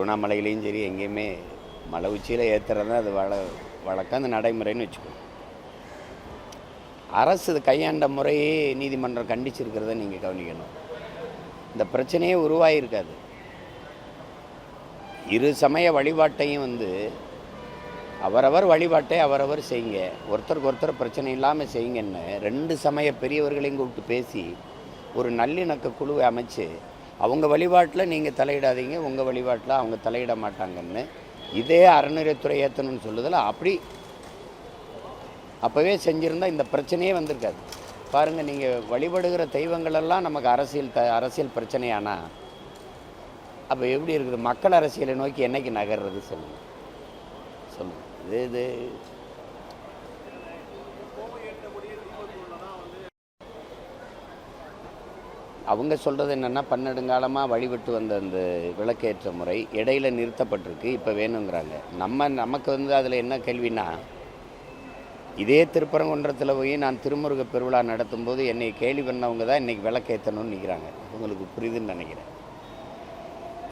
திருவண்ணாமலையிலையும் சரி எங்கேயுமே மலை உச்சியில் ஏற்றுறது அது வழக்கம், அந்த நடைமுறைன்னு வச்சுக்கணும். அரசு இது கையாண்ட முறையே நீதிமன்றம் கண்டிச்சிருக்கிறத நீங்கள் கவனிக்கணும். இந்த பிரச்சனையே உருவாகியிருக்காது. இரு சமய வழிபாட்டையும் அவரவர் வழிபாட்டை அவரவர் செய்யுங்க, ஒருத்தருக்கு ஒருத்தர் பிரச்சனை இல்லாமல் செய்யுங்கன்னு ரெண்டு சமய பெரியவர்களையும் கூப்பிட்டு பேசி ஒரு நல்லிணக்க குழுவை அமைச்சு அவங்க வழிபாட்டில் நீங்கள் தலையிடாதீங்க, உங்கள் வழிபாட்டில் அவங்க தலையிட மாட்டாங்கன்னு இதே அறநிலையத்துறை ஏற்றணும்னு சொல்லுதில் அப்படி அப்போவே செஞ்சுருந்தால் இந்த பிரச்சனையே வந்திருக்காது. பாருங்கள், நீங்கள் வழிபடுகிற தெய்வங்களெல்லாம் நமக்கு அரசியல் பிரச்சனையானா அப்போ எப்படி இருக்குது? மக்கள் அரசியலை நோக்கி என்னைக்கு நகர்றது? சொல்லுங்கள். இது அவங்க சொல்கிறது என்னென்னா, பன்னெடுங்காலமாக வழிபட்டு வந்த அந்த விளக்கேற்ற முறை இடையில் நிறுத்தப்பட்டிருக்கு, இப்போ வேணுங்கிறாங்க. நமக்கு அதில் என்ன கேள்வின்னா, இதே திருப்பரங்குன்றத்தில் போய் நான் திருமுருக பெருவிழா நடத்தும்போது என்னை கேள்வி பண்ணவங்க தான் இன்றைக்கி விளக்கேற்றணும்னு நிற்கிறாங்க. உங்களுக்கு புரியுதுன்னு நினைக்கிறேன்.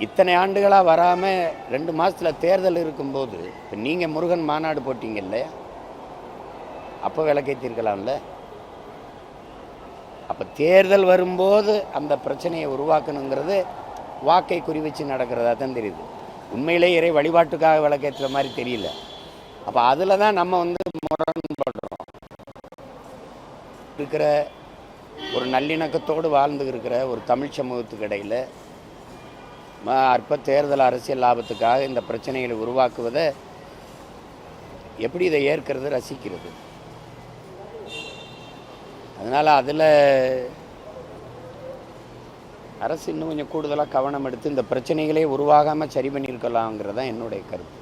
இத்தனை ஆண்டுகளாக வராமல் 2 மாதத்தில் தேர்தல் இருக்கும்போது இப்போ நீங்கள் முருகன் மாநாடு போட்டிங்கல்ல, அப்போ விளக்கேற்றிருக்கலாம்ல. அப்போ தேர்தல் வரும்போது அந்த பிரச்சனையை உருவாக்கணுங்கிறது வாக்கை குறிவச்சு நடக்கிறதா தான் தெரியுது. உண்மையிலே இறை வழிபாட்டுக்காக விளக்கேற்றுற மாதிரி தெரியல. அப்போ அதில் தான் நம்ம முரண்படுறோம். இருக்கிற ஒரு நல்லிணக்கத்தோடு வாழ்ந்து இருக்கிற ஒரு தமிழ் சமூகத்துக்கு இடையில் அற்ப தேர்தல் அரசியல் லாபத்துக்காக இந்த பிரச்சனைகளை உருவாக்குவதை எப்படி இதை ஏற்கிறது, ரசிக்கிறது? அதனால் அதில் அரசு இன்னும் கொஞ்சம் கூடுதலாக கவனம் எடுத்து இந்த பிரச்சனைகளே உருவாகாமல் சரி பண்ணியிருக்கலாங்கிறது தான் என்னுடைய கருத்து.